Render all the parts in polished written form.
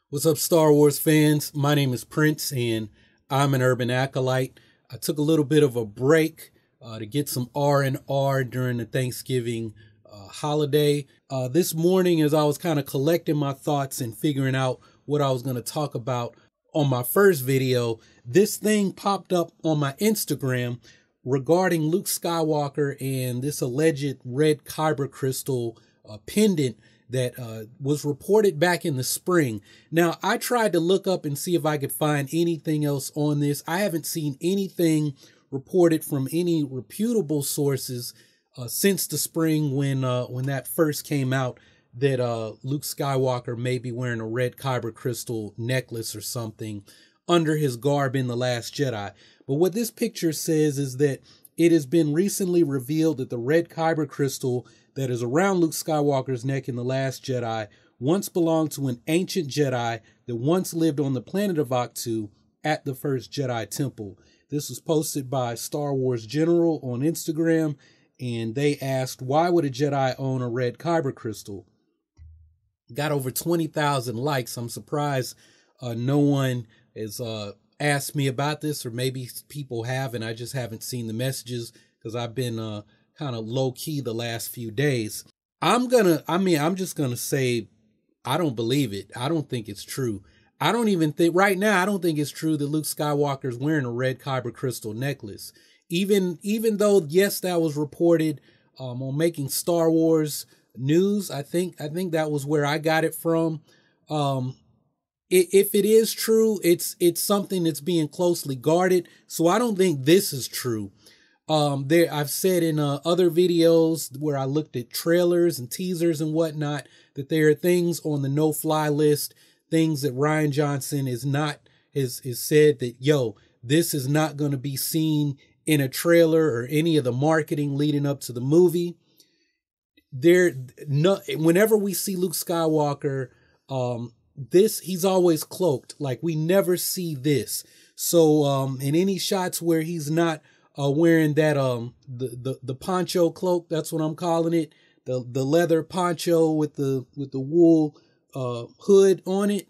What's up, Star Wars fans? My name is Prince, and I'm an urban acolyte. I took a little bit of a break to get some R&R during the Thanksgiving holiday. This morning, as I was kind of collecting my thoughts and figuring out what I was going to talk about on my first video, this thing popped up on my Instagram regarding Luke Skywalker and this alleged red Kyber crystal pendant that was reported back in the spring. Now, I tried to look up and see if I could find anything else on this. I haven't seen anything reported from any reputable sources since the spring when that first came out that Luke Skywalker may be wearing a red Kyber crystal necklace or something under his garb in The Last Jedi. But what this picture says is that it has been recently revealed that the red Kyber crystal that is around Luke Skywalker's neck in The Last Jedi once belonged to an ancient Jedi that once lived on the planet of AchTo at the first Jedi Temple. This was posted by Star Wars General on Instagram, and they asked, why would a Jedi own a red Kyber crystal? Got over 20,000 likes. I'm surprised no one has asked me about this, or maybe people have and I just haven't seen the messages because I've been kind of low key the last few days. I'm just gonna say, I don't believe it. I don't think it's true. I don't even think right now, I don't think it's true that Luke Skywalker is wearing a red Kyber crystal necklace. Even though, yes, that was reported on Making Star Wars News. I think that was where I got it from. If it is true, it's something that's being closely guarded. So I don't think this is true. I've said in other videos where I looked at trailers and teasers and whatnot that there are things on the no-fly list, things that Rian Johnson is said that, yo, this is not going to be seen in a trailer or any of the marketing leading up to the movie. Whenever we see Luke Skywalker, he's always cloaked. Like, we never see this. So in any shots where he's not wearing that the poncho cloak, that's what I'm calling it, the leather poncho with the wool hood on it,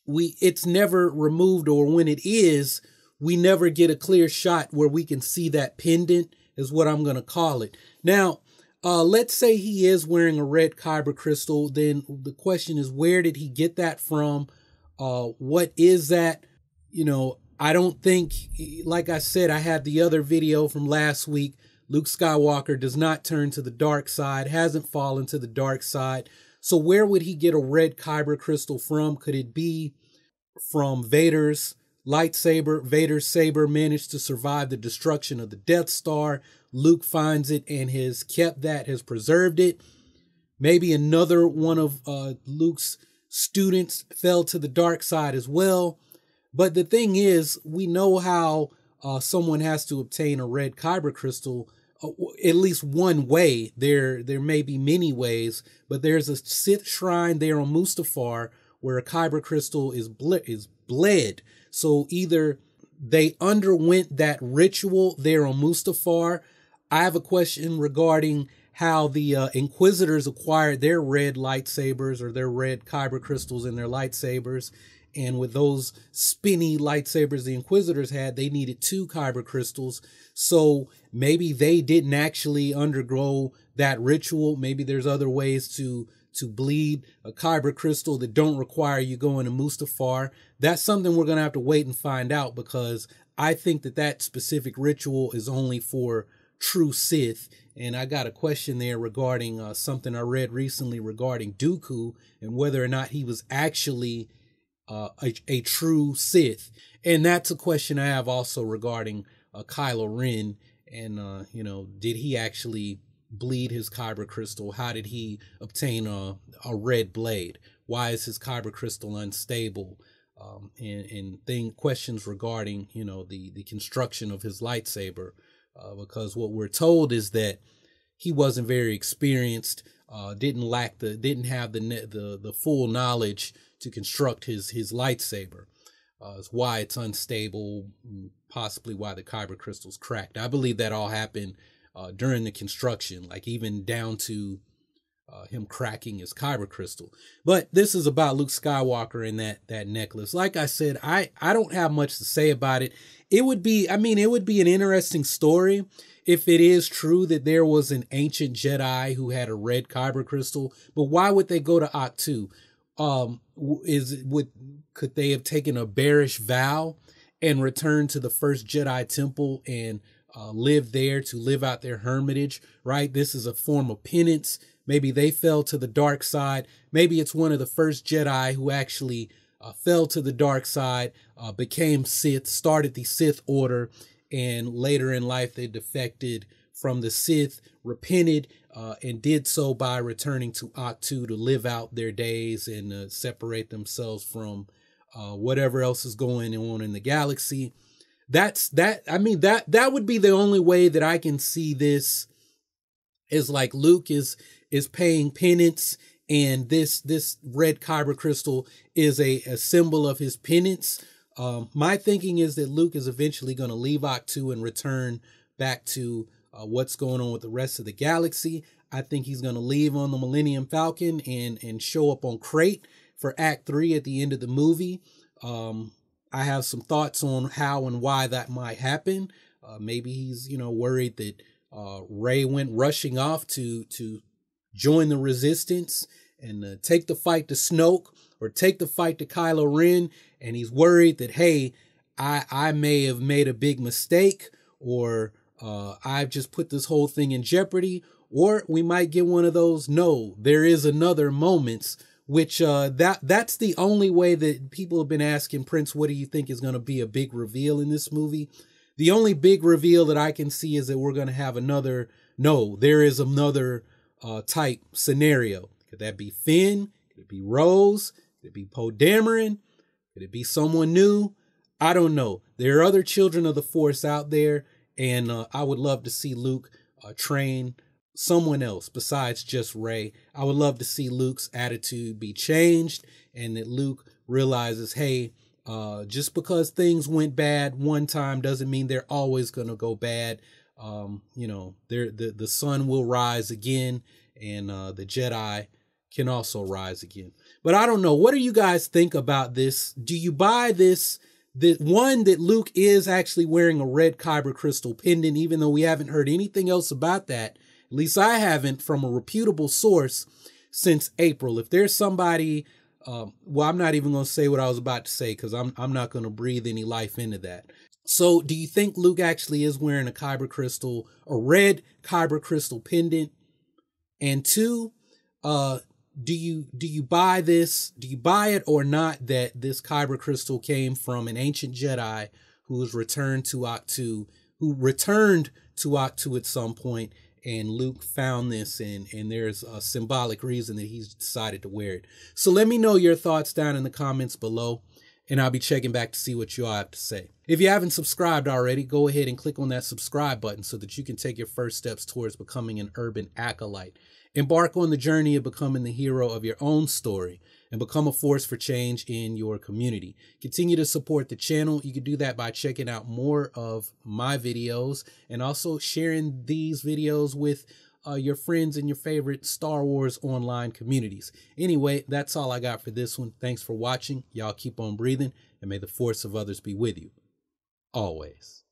it's never removed, or when it is, we never get a clear shot where we can see that pendant, is what I'm going to call it. Now, let's say he is wearing a red Kyber crystal. Then the question is, where did he get that from? What is that? I don't think, like I said, I had the other video from last week. Luke Skywalker does not turn to the dark side, hasn't fallen to the dark side. So where would he get a red Kyber crystal from? Could it be from Vader's lightsaber? Vader's saber managed to survive the destruction of the Death Star. Luke finds it and has kept that, has preserved it. Maybe another one of Luke's students fell to the dark side as well. But the thing is, we know how someone has to obtain a red Kyber crystal, at least one way. There may be many ways, but there's a Sith shrine there on Mustafar where a Kyber crystal is bled. So either they underwent that ritual there on Mustafar. I have a question regarding how the Inquisitors acquired their red lightsabers, or their red Kyber crystals in their lightsabers. And with those spinny lightsabers the Inquisitors had, they needed 2 Kyber crystals. So maybe they didn't actually undergo that ritual. Maybe there's other ways to bleed a Kyber crystal that don't require you going to Mustafar. That's something we're going to have to wait and find out, because I think that specific ritual is only for true Sith. And I got a question there regarding something I read recently regarding Dooku and whether or not he was actually a true Sith. And that's a question I have also regarding Kylo Ren. And, did he actually bleed his Kyber crystal? How did he obtain a red blade? Why is his Kyber crystal unstable? And questions regarding, the construction of his lightsaber. Because what we're told is that he wasn't very experienced, didn't have the full knowledge to construct his lightsaber. Is why it's unstable, possibly why the Kyber crystal's cracked. I believe that all happened during the construction, like even down to him cracking his Kyber crystal. But this is about Luke Skywalker and that necklace. Like I said, I don't have much to say about it. It would be an interesting story if it is true that there was an ancient Jedi who had a red Kyber crystal. But why would they go to AchTo? Could they have taken a Barash Vow and returned to the first Jedi temple and lived there to live out their hermitage, right? This is a form of penance. Maybe they fell to the dark side. Maybe it's one of the first Jedi who actually fell to the dark side, became Sith, started the Sith order, and later in life they defected from the Sith, repented, and did so by returning to AchTo to live out their days and separate themselves from whatever else is going on in the galaxy. That would be the only way that I can see this, is like Luke is paying penance, and this red Kyber crystal is a symbol of his penance. My thinking is that Luke is eventually going to leave AchTo and return back to what's going on with the rest of the galaxy. I think he's going to leave on the Millennium Falcon and show up on Crate for Act 3 at the end of the movie. I have some thoughts on how and why that might happen. Maybe he's, worried that Rey went rushing off to join the Resistance and take the fight to Snoke, or take the fight to Kylo Ren, and he's worried that, hey, I may have made a big mistake, or I've just put this whole thing in jeopardy. Or we might get one of those, no, there is another moments, which that's the only way that people have been asking, Prince, what do you think is going to be a big reveal in this movie? The only big reveal that I can see is that we're going to have another, no, there is another type scenario. Could that be Finn? Could it be Rose? Could it be Poe Dameron? Could it be someone new? I don't know. There are other children of the Force out there, and I would love to see Luke train someone else besides just Rey. I would love to see Luke's attitude be changed, and that Luke realizes, hey, just because things went bad one time doesn't mean they're always going to go bad. The sun will rise again, and the Jedi can also rise again. But I don't know. What do you guys think about this? Do you buy this? That one, that Luke is actually wearing a red Kyber crystal pendant, even though we haven't heard anything else about that. At least I haven't, from a reputable source since April. If there's somebody, I'm not even going to say what I was about to say, because I'm not going to breathe any life into that. So do you think Luke actually is wearing a Kyber crystal, a red Kyber crystal pendant? And two, do you buy this? Do you buy it or not, that this Kyber crystal came from an ancient Jedi who was returned to AchTo, at some point, and Luke found this, and there's a symbolic reason that he's decided to wear it? So let me know your thoughts down in the comments below, and I'll be checking back to see what you all have to say. If you haven't subscribed already, go ahead and click on that subscribe button so that you can take your first steps towards becoming an urban acolyte. Embark on the journey of becoming the hero of your own story and become a force for change in your community. Continue to support the channel. You can do that by checking out more of my videos and also sharing these videos with your friends and your favorite Star Wars online communities. Anyway, that's all I got for this one. Thanks for watching. Y'all keep on breathing, and may the force of others be with you always.